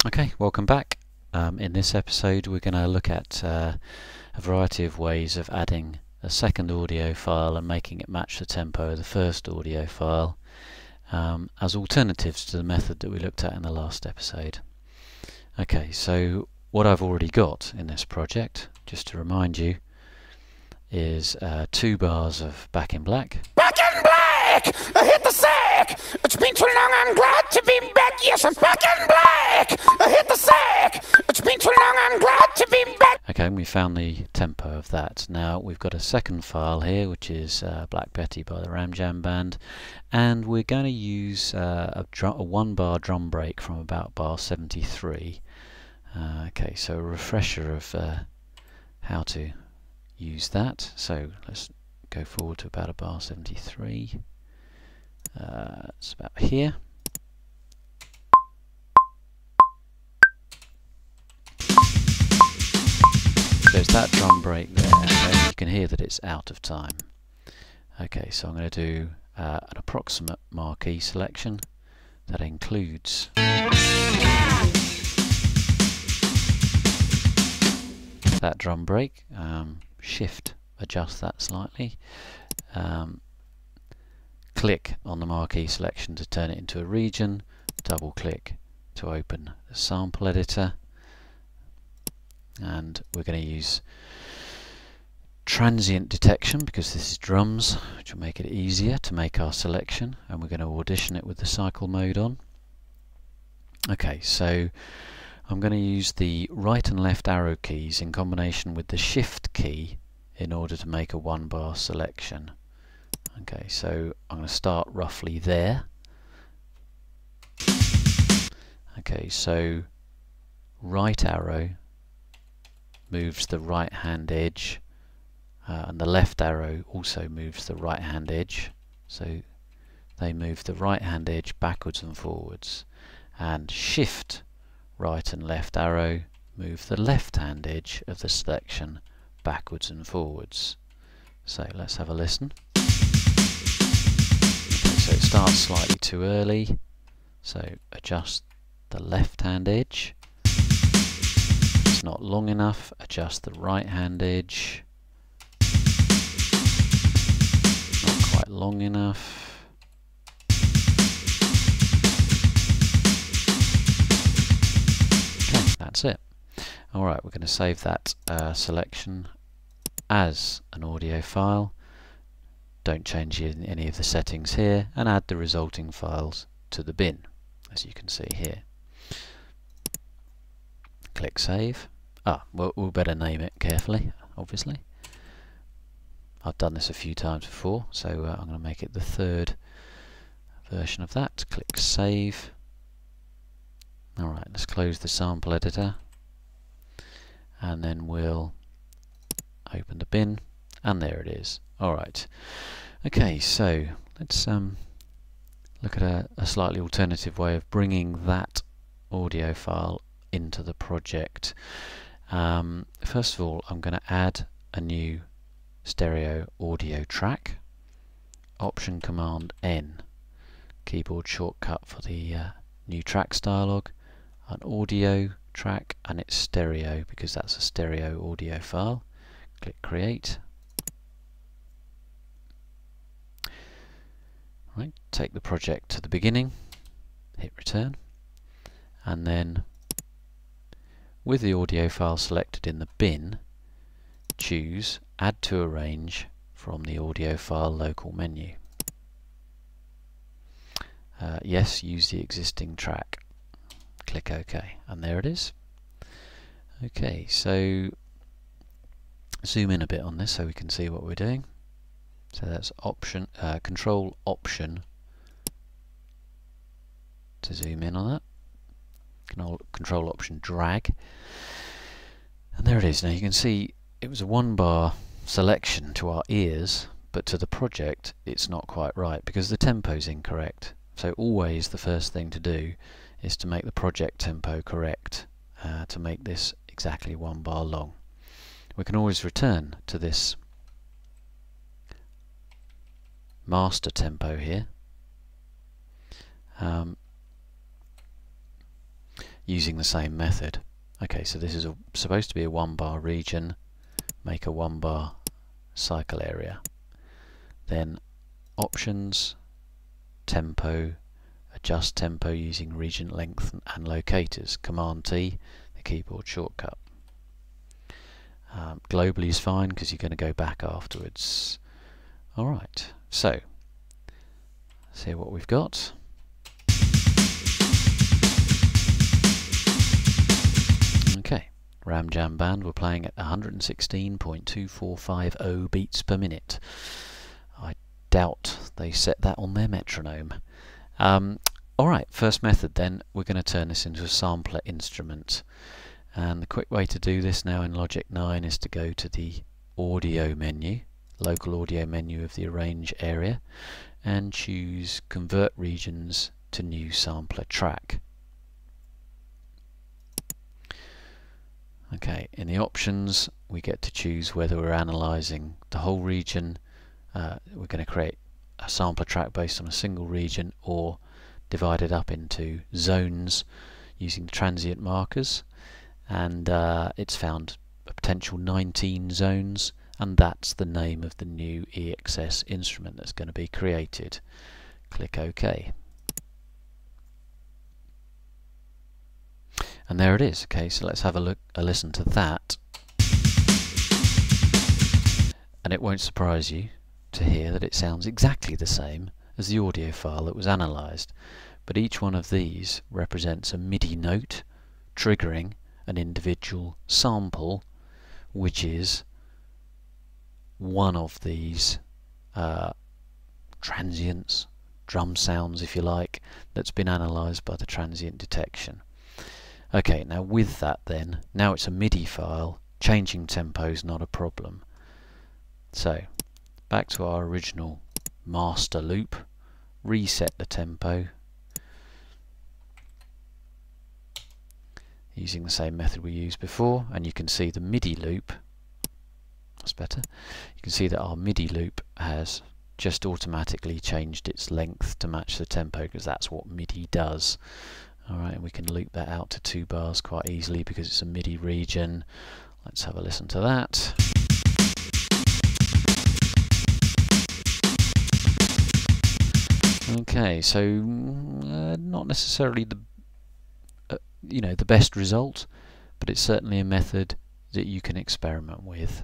Okay, welcome back. In this episode we're going to look at a variety of ways of adding a second audio file and making it match the tempo of the first audio file as alternatives to the method that we looked at in the last episode. Okay, so what I've already got in this project, just to remind you, is 2 bars of Back in Black. Back in black! I hit the sack! It's been too long, I'm glad to be back. Yes, I'm back in black! I hit the sack! It's been too long, I'm glad to be back. Okay, we found the tempo of that. Now we've got a second file here, which is Black Betty by the Ram Jam Band, and we're going to use a 1-bar drum break from about bar 73. Okay, so a refresher of how to use that. So let's go forward to about a bar 73. It's about here. There's that drum break there, and you can hear that it's out of time. Okay, so I'm going to do an approximate marquee selection that includes that drum break. Shift adjust that slightly. Click on the marquee selection to turn it into a region. Double click to open the sample editor. And we're going to use transient detection because this is drums, which will make it easier to make our selection, and we're going to audition it with the cycle mode on. Okay, so I'm going to use the right and left arrow keys in combination with the shift key in order to make a 1-bar selection. Okay, so I'm going to start roughly there. Okay, so right arrow moves the right hand edge, and the left arrow also moves the right hand edge, so they move the right hand edge backwards and forwards, and shift right and left arrow move the left hand edge of the selection backwards and forwards. So let's have a listen. Okay, so it starts slightly too early, so adjust the left hand edge. It's not long enough, adjust the right hand edge. Not quite long enough. Okay, that's it. Alright, we're going to save that selection as an audio file. Don't change any of the settings here, and add the resulting files to the bin, as you can see here. Click Save. We'll better name it carefully, obviously. I've done this a few times before, so I'm going to make it the 3rd version of that. Click Save. Alright, let's close the sample editor, and then we'll open the bin, and there it is. Alright, okay, so let's look at a slightly alternative way of bringing that audio file into the project. First of all, I'm going to add a new stereo audio track. Option Command N, keyboard shortcut for the new tracks dialog. An audio track, and it's stereo because that's a stereo audio file. Click Create. Right, take the project to the beginning, hit Return, and then with the audio file selected in the bin, choose Add to Arrange from the audio file local menu. Yes, use the existing track. Click OK, and there it is. Okay, so zoom in a bit on this so we can see what we're doing. So that's Control Option to zoom in on that. Control Option Drag, and there it is. Now you can see it was a 1-bar selection to our ears, but to the project it's not quite right because the tempo's incorrect. So always the first thing to do is to make the project tempo correct to make this exactly 1 bar long. We can always return to this master tempo here using the same method. Okay, so this is supposed to be a 1-bar region. Make a 1-bar cycle area. Then options, tempo, adjust tempo using region length and locators. Command T, the keyboard shortcut. Globally is fine because you're going to go back afterwards. Alright, so let's see what we've got. Okay, Ram Jam Band, we're playing at 116.2450 beats per minute. I doubt they set that on their metronome. Alright, first method then, we're going to turn this into a sampler instrument. And the quick way to do this now in Logic 9 is to go to the audio menu, local audio menu of the arrange area, and choose convert regions to new sampler track. Okay, in the options we get to choose whether we're analysing the whole region, we're going to create a sampler track based on a single region, or divide it up into zones using the transient markers, and it's found a potential 19 zones, and that's the name of the new EXS instrument that's going to be created. Click OK. And there it is. Okay, so let's have a listen to that. And it won't surprise you to hear that it sounds exactly the same as the audio file that was analysed, but each one of these represents a MIDI note triggering an individual sample, which is one of these transients, drum sounds if you like, that's been analysed by the transient detection. Okay, now with that then, now it's a MIDI file, changing tempo is not a problem. So, back to our original master loop, reset the tempo, using the same method we used before, and you can see the MIDI loop, that's better, you can see that our MIDI loop has just automatically changed its length to match the tempo, because that's what MIDI does. Alright, and we can loop that out to 2 bars quite easily because it's a MIDI region. Let's have a listen to that. Okay, so not necessarily the the best result, but it's certainly a method that you can experiment with.